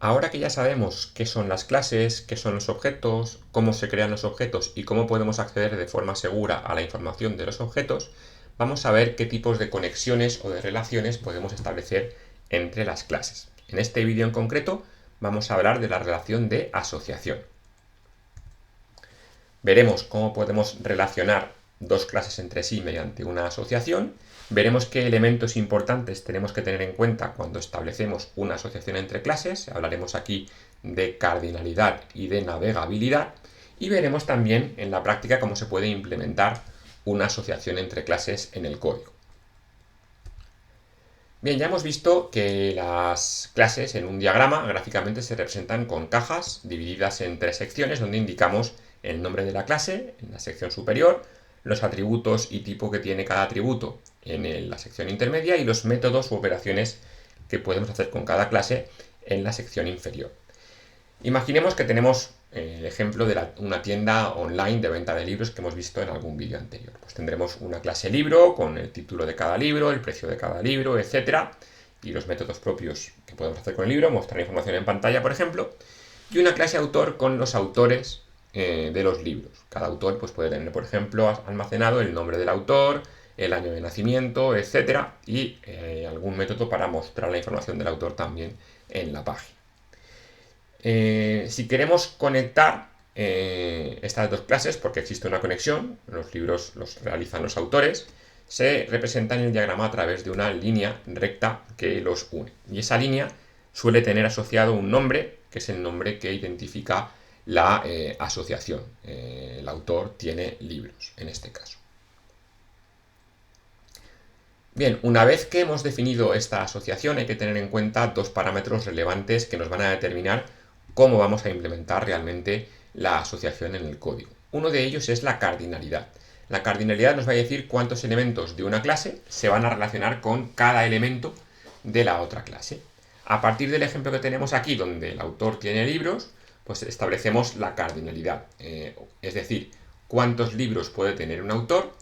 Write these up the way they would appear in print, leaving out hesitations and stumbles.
Ahora que ya sabemos qué son las clases, qué son los objetos, cómo se crean los objetos y cómo podemos acceder de forma segura a la información de los objetos, vamos a ver qué tipos de conexiones o de relaciones podemos establecer entre las clases. En este vídeo en concreto vamos a hablar de la relación de asociación. Veremos cómo podemos relacionar dos clases entre sí mediante una asociación. Veremos qué elementos importantes tenemos que tener en cuenta cuando establecemos una asociación entre clases. Hablaremos aquí de cardinalidad y de navegabilidad. Y veremos también en la práctica cómo se puede implementar una asociación entre clases en el código. Bien, ya hemos visto que las clases en un diagrama gráficamente se representan con cajas divididas en tres secciones donde indicamos el nombre de la clase en la sección superior, los atributos y tipo que tiene cada atributo en la sección intermedia y los métodos u operaciones que podemos hacer con cada clase en la sección inferior. Imaginemos que tenemos el ejemplo de una tienda online de venta de libros que hemos visto en algún vídeo anterior. Pues tendremos una clase libro con el título de cada libro, el precio de cada libro, etc. Y los métodos propios que podemos hacer con el libro, mostrar información en pantalla, por ejemplo. Y una clase autor con los autores de los libros. Cada autor pues, puede tener, por ejemplo, almacenado el nombre del autor, el año de nacimiento, etc. Y algún método para mostrar la información del autor también en la página. Si queremos conectar estas dos clases, porque existe una conexión, los libros los realizan los autores, se representa en el diagrama a través de una línea recta que los une. Y esa línea suele tener asociado un nombre, que es el nombre que identifica la asociación. El autor tiene libros, en este caso. Bien, una vez que hemos definido esta asociación hay que tener en cuenta dos parámetros relevantes que nos van a determinar cómo vamos a implementar realmente la asociación en el código. Uno de ellos es la cardinalidad. La cardinalidad nos va a decir cuántos elementos de una clase se van a relacionar con cada elemento de la otra clase. A partir del ejemplo que tenemos aquí, donde el autor tiene libros, pues establecemos la cardinalidad. Es decir, cuántos libros puede tener un autor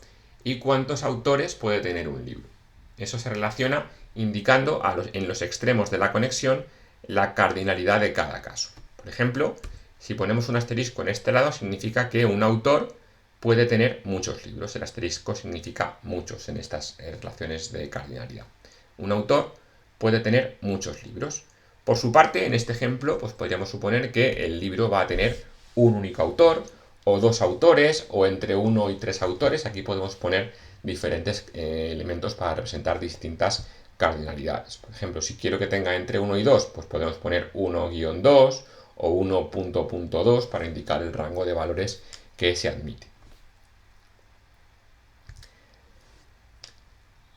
y cuántos autores puede tener un libro. Eso se relaciona indicando en los extremos de la conexión la cardinalidad de cada caso. Por ejemplo, si ponemos un asterisco en este lado, significa que un autor puede tener muchos libros. El asterisco significa muchos en estas relaciones de cardinalidad. Un autor puede tener muchos libros. Por su parte, en este ejemplo, pues podríamos suponer que el libro va a tener un único autor, o dos autores, o entre uno y tres autores. Aquí podemos poner diferentes elementos para representar distintas cardinalidades. Por ejemplo, si quiero que tenga entre 1 y 2, pues podemos poner 1-2 o 1.2 para indicar el rango de valores que se admite.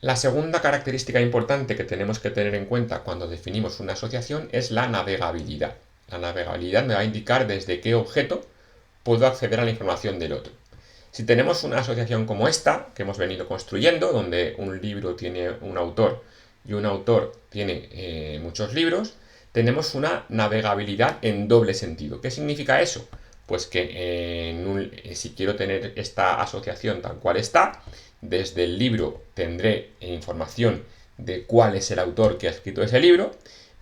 La segunda característica importante que tenemos que tener en cuenta cuando definimos una asociación es la navegabilidad. La navegabilidad me va a indicar desde qué objeto puedo acceder a la información del otro. Si tenemos una asociación como esta, que hemos venido construyendo, donde un libro tiene un autor y un autor tiene muchos libros, tenemos una navegabilidad en doble sentido. ¿Qué significa eso? Pues que si quiero tener esta asociación tal cual está, desde el libro tendré información de cuál es el autor que ha escrito ese libro,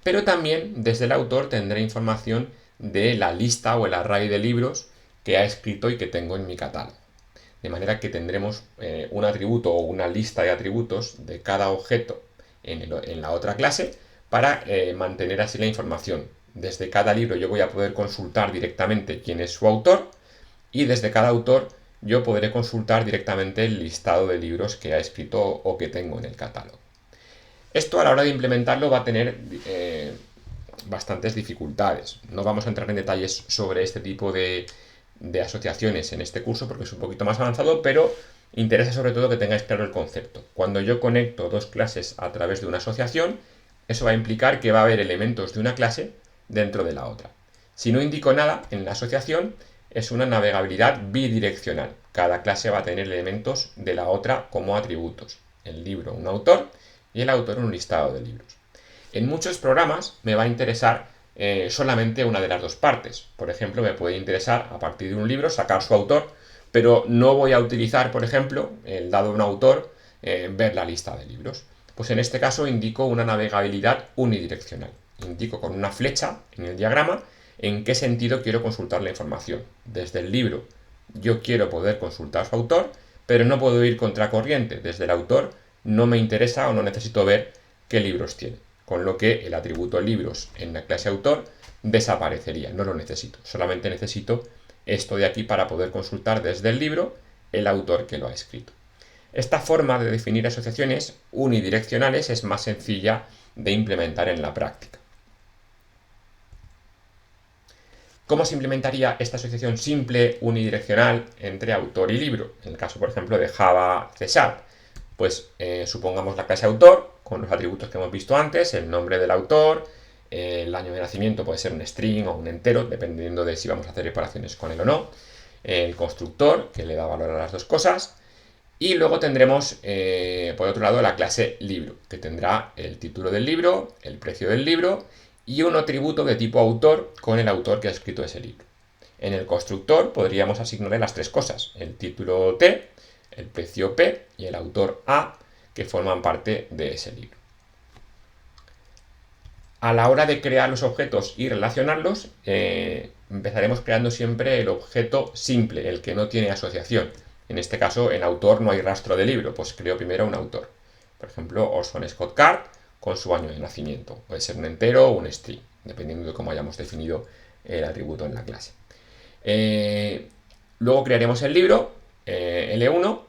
pero también desde el autor tendré información de la lista o el array de libros que ha escrito y que tengo en mi catálogo. De manera que tendremos un atributo o una lista de atributos de cada objeto en la otra clase para mantener así la información. Desde cada libro yo voy a poder consultar directamente quién es su autor y desde cada autor yo podré consultar directamente el listado de libros que ha escrito o que tengo en el catálogo. Esto a la hora de implementarlo va a tener bastantes dificultades. No vamos a entrar en detalles sobre este tipo de asociaciones en este curso porque es un poquito más avanzado, pero interesa sobre todo que tengáis claro el concepto. Cuando yo conecto dos clases a través de una asociación, eso va a implicar que va a haber elementos de una clase dentro de la otra. Si no indico nada en la asociación, es una navegabilidad bidireccional. Cada clase va a tener elementos de la otra como atributos. El libro, un autor, y el autor, un listado de libros. En muchos programas me va a interesar solamente una de las dos partes. Por ejemplo, me puede interesar a partir de un libro sacar su autor, pero no voy a utilizar, por ejemplo, el dado un autor, ver la lista de libros. Pues en este caso indico una navegabilidad unidireccional. indico con una flecha en el diagrama en qué sentido quiero consultar la información. Desde el libro yo quiero poder consultar a su autor, pero no puedo ir contracorriente. Desde el autor no me interesa o no necesito ver qué libros tiene. Con lo que el atributo libros en la clase autor desaparecería, no lo necesito. Solamente necesito esto de aquí para poder consultar desde el libro el autor que lo ha escrito. Esta forma de definir asociaciones unidireccionales es más sencilla de implementar en la práctica. ¿Cómo se implementaría esta asociación simple unidireccional entre autor y libro? En el caso, por ejemplo, de Java C#. Pues supongamos la clase autor, con los atributos que hemos visto antes, el nombre del autor, el año de nacimiento puede ser un string o un entero, dependiendo de si vamos a hacer operaciones con él o no, el constructor, que le da valor a las dos cosas, y luego tendremos, por otro lado, la clase libro, que tendrá el título del libro, el precio del libro y un atributo de tipo autor con el autor que ha escrito ese libro. En el constructor podríamos asignarle las tres cosas, el título T, el precio P y el autor A, que forman parte de ese libro. A la hora de crear los objetos y relacionarlos, empezaremos creando siempre el objeto simple, el que no tiene asociación. En este caso, en autor no hay rastro de libro, pues creo primero un autor. Por ejemplo, Orson Scott Card con su año de nacimiento. Puede ser un entero o un string, dependiendo de cómo hayamos definido el atributo en la clase. Luego crearemos el libro, L1,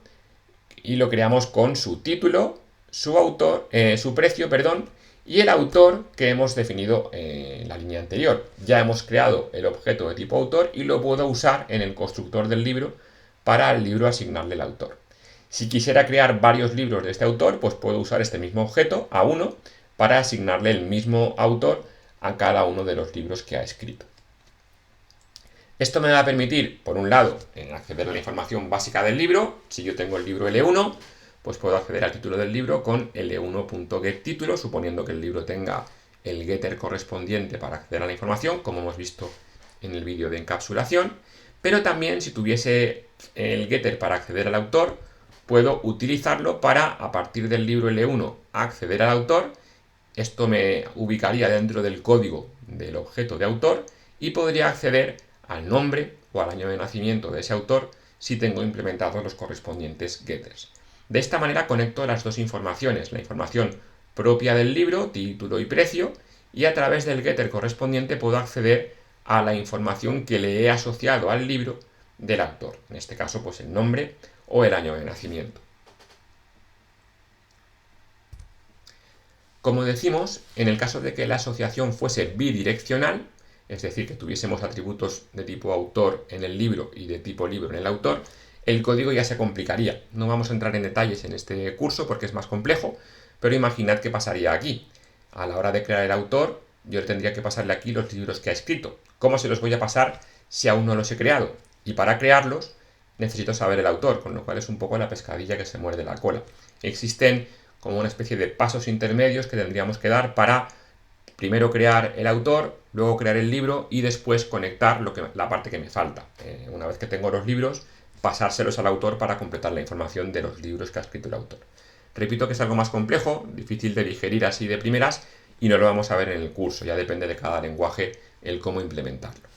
y lo creamos con su título, su autor, su precio, perdón, y el autor que hemos definido en la línea anterior. Ya hemos creado el objeto de tipo autor y lo puedo usar en el constructor del libro para al libro asignarle el autor. Si quisiera crear varios libros de este autor, pues puedo usar este mismo objeto, A1, para asignarle el mismo autor a cada uno de los libros que ha escrito. Esto me va a permitir, por un lado, acceder a la información básica del libro. Si yo tengo el libro L1, pues puedo acceder al título del libro con L1.getTítulo, suponiendo que el libro tenga el getter correspondiente para acceder a la información, como hemos visto en el vídeo de encapsulación. Pero también, si tuviese el getter para acceder al autor, puedo utilizarlo para, a partir del libro L1, acceder al autor. Esto me ubicaría dentro del código del objeto de autor y podría acceder al nombre o al año de nacimiento de ese autor si tengo implementados los correspondientes getters. De esta manera conecto las dos informaciones, la información propia del libro, título y precio, y a través del getter correspondiente puedo acceder a la información que le he asociado al libro del autor, en este caso pues el nombre o el año de nacimiento. Como decimos, en el caso de que la asociación fuese bidireccional, es decir, que tuviésemos atributos de tipo autor en el libro y de tipo libro en el autor, el código ya se complicaría. No vamos a entrar en detalles en este curso porque es más complejo, pero imaginad qué pasaría aquí. A la hora de crear el autor, yo tendría que pasarle aquí los libros que ha escrito. ¿Cómo se los voy a pasar si aún no los he creado? Y para crearlos necesito saber el autor, con lo cual es un poco la pescadilla que se muerde la cola. Existen como una especie de pasos intermedios que tendríamos que dar para primero crear el autor, luego crear el libro y después conectar la parte que me falta. Una vez que tengo los libros, pasárselos al autor para completar la información de los libros que ha escrito el autor. Repito que es algo más complejo, difícil de digerir así de primeras y no lo vamos a ver en el curso, ya depende de cada lenguaje el cómo implementarlo.